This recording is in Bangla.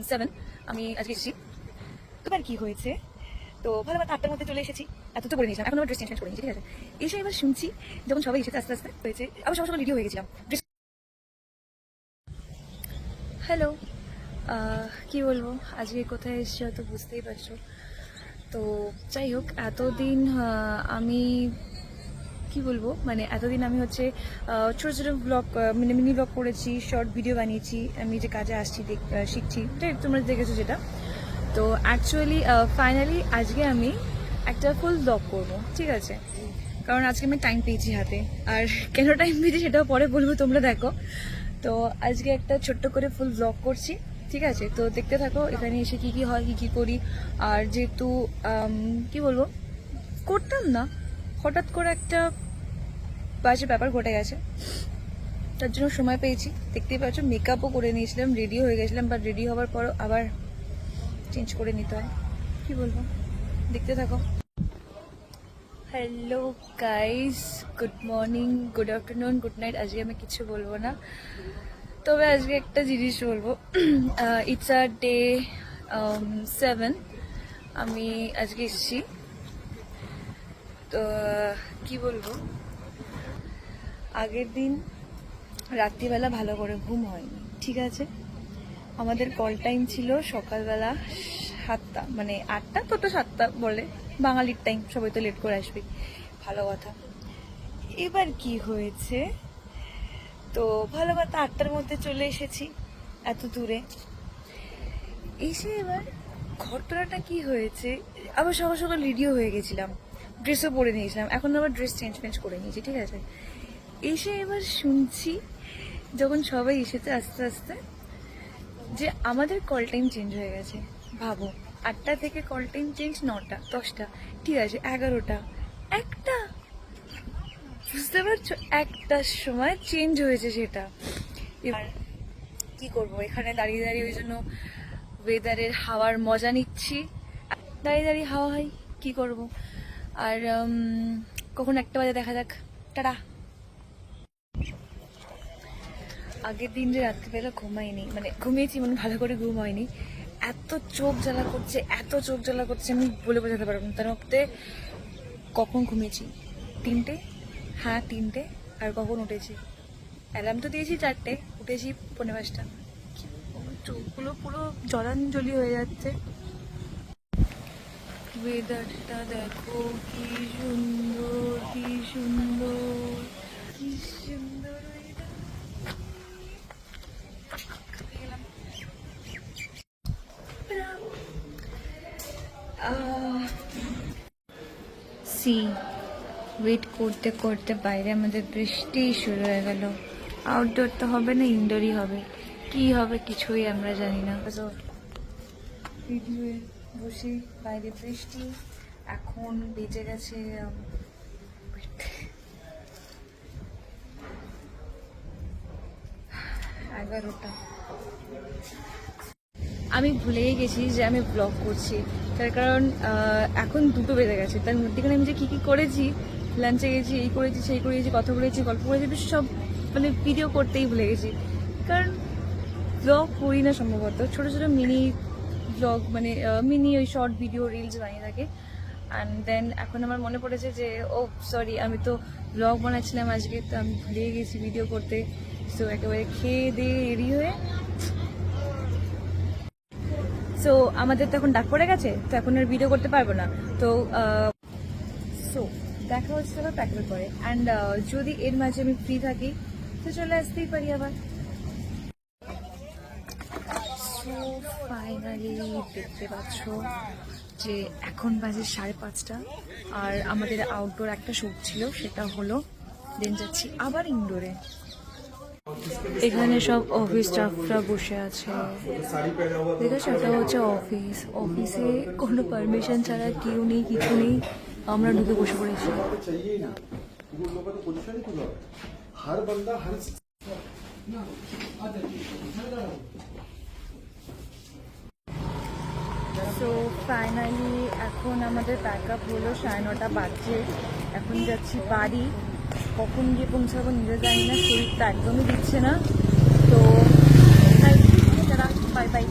7 আমি আজকে এসেছি। তোমার কি হয়েছে? তো ভালো মতো 8টার মধ্যে চলে এসেছি, এত তো করে নিয়েছিলাম, এখন আমার ড্রেস চেঞ্জ করে নিয়েছি, ঠিক আছে। এসে এবার শুনছি যখন সবাই এসেছে আস্তে আস্তে হয়েছে, আবার সবার সঙ্গে রেডি হয়ে গেছিলাম। হ্যালো, কি বলবো, আজকে কোথায় এসেছি হয়তো বুঝতেই পারছো। তো যাই হোক, এতদিন আমি কি বলবো, মানে এতদিন আমি হচ্ছে ছোটো ছোটো ব্লগ, মানে মিনি ব্লগ করেছি, শর্ট ভিডিও বানিয়েছি, আমি যে কাজে আসছি শিখছি, তোমরা দেখেছো যেটা। তো অ্যাকচুয়ালি ফাইনালি আজকে আমি একটা ফুল ব্লগ করবো, ঠিক আছে। কারণ আজকে আমি টাইম পেয়েছি হাতে, আর কেন টাইম পেয়েছি সেটাও পরে বলবো, তোমরা দেখো। তো আজকে একটা ছোট্ট করে ফুল ব্লগ করছি, ঠিক আছে। তো দেখতে থাকো এখানে এসে কি কি হয়, কি কি করি। আর যেহেতু কি বলবো, করতাম না, হঠাৎ করে একটা বাজে ব্যাপার ঘটে গেছে, তার জন্য সময় পেয়েছি। দেখতেই পাচ্ছ মেকআপও করে নিয়েছিলাম, রেডি হয়ে গেছিলাম, বাট রেডি হওয়ার পরও আবার চেঞ্জ করে নিতে হয়, কি বলবো, দেখতে থাকো। Hello guys, good morning, good afternoon, good night. আজকে আমি কিছু বলবো না, তবে আজকে একটা জিনিস বলবো। ইটস আ ডে 7 আমি আজকে এসেছি। তো কি বলবো, আগের দিন রাত্রিবেলা ভালো করে ঘুম হয়নি, ঠিক আছে। আমাদের কল টাইম ছিল সকালবেলা 7টা, মানে 8টা, তো 7টা বলে বাঙালির টাইম, সবাই তো লেট করে আসবে, ভালো কথা। এবার কি হয়েছে, তো ভালো কথা 8টার মধ্যে চলে এসেছি এত দূরে এসে। এবার ঘটনাটা কি হয়েছে, আবার সকাল সকাল রেডিও হয়ে গেছিলাম, ড্রেসও পরে নিয়েছিলাম, এখন আবার ড্রেস চেঞ্জ করে নিয়েছি, ঠিক আছে। এসে এবার শুনছি যখন সবাই এসেছে আস্তে আস্তে, যে আমাদের কল টাইম চেঞ্জ হয়ে গেছে। ভাবো, 8টা থেকে কল টাইম চেঞ্জ 9টা, 10টা, ঠিক আছে, 11টা, একটা, বুঝতে পারছো, একটার সময় চেঞ্জ হয়েছে সেটা। এবার কি করব, এখানে দাঁড়িয়ে দাঁড়িয়ে ওই জন্য ওয়েদারের হাওয়ার মজা নিচ্ছি, দাঁড়িয়ে দাঁড়িয়ে হাওয়া হয়, কি করব। আর কখন 1টা বাজে দেখা যাক, টাটা। আগের দিন যে রাত্রিবেলা ঘুমাইনি, মানে ঘুমিয়েছি, মানে ভালো করে ঘুম হয়নি, এত চোখ জ্বালা করছে, এত চোখ জ্বালা করছে, আমি বলে বোঝাতে পারবো না। তার মধ্যে কখন ঘুমিয়েছি, 3টে, হ্যাঁ 3টে। আর কখন উঠেছি, অ্যালার্ম তো দিয়েছি 4টে, উঠেছি 4:45টা। চোখগুলো পুরো জলাঞ্জলি হয়ে যাচ্ছে। ওয়েদারটা দেখো, কি সুন্দর, কি সুন্দর, কি সুন্দর ওয়েদার। সি ওয়েট করতে করতে বাইরে আমাদের বৃষ্টি শুরু হয়ে গেল। আউটডোর তো হবে না, ইনডোরই হবে, কি হবে কিছুই আমরা জানি না। ভিডিওয়ে বসে, বাইরে বৃষ্টি, এখন বেজে গেছে 11টা। আমি ভুলেই গেছি যে আমি ব্লগ করছি, তার কারণ এখন 2টো বেজে গেছে। তার মধ্যেখানে আমি যে কী কী করেছি, লাঞ্চে গেছি, এই করেছি, সেই করেছি, কথা বলেছি, গল্প করেছি, সব মানে ভিডিও করতেই ভুলে গেছি। কারণ ব্লগ করি না সম্ভবত, ছোটো ছোটো মিনি ব্লগ, মানে মিনি ওই শর্ট ভিডিও রিলস বানিয়ে থাকে। অ্যান্ড দেন এখন আমার মনে পড়েছে যে ও সরি, আমি তো ব্লগ বানাচ্ছিলাম আজকে, তো আমি ভুলে গেছি ভিডিও করতে। সো একেবারে খেয়ে দিয়ে রেডি হয়ে, সো আমাদের তো এখন ডাক পড়ে গেছে, তো এখন আর ভিডিও করতে পারবো না। তো সো দেখা হচ্ছে আবার প্যাকের পরে। অ্যান্ড যদি এর মাঝে আমি ফ্রি থাকি তো চলে আসতেই পারি আবার। সো ফাইনালি দেখতে পাচ্ছ যে এখন বাজে 5:30, আর আমাদের আউটডোর একটা শ্যুট ছিল, সেটা হলো, দেন যাচ্ছি আবার ইনডোরে। এখানে সব অফিস স্টাফরা বসে আছে, দেখেছো, এটা হচ্ছে অফিস। অফিসে কোনো পারমিশন ছাড়া কেউ নেই, কিছু নেই, আমরা ঢুকে বসে পড়েছি। সো ফাইনালি এখন আমাদের প্যাক আপ হলো, 9:30 বাজছে, এখন যাচ্ছি বাড়ি। কখন গিয়ে পৌঁছাবো নিজে জানি না, শরীরটা একদমই দিচ্ছে না। তো বাই বাই।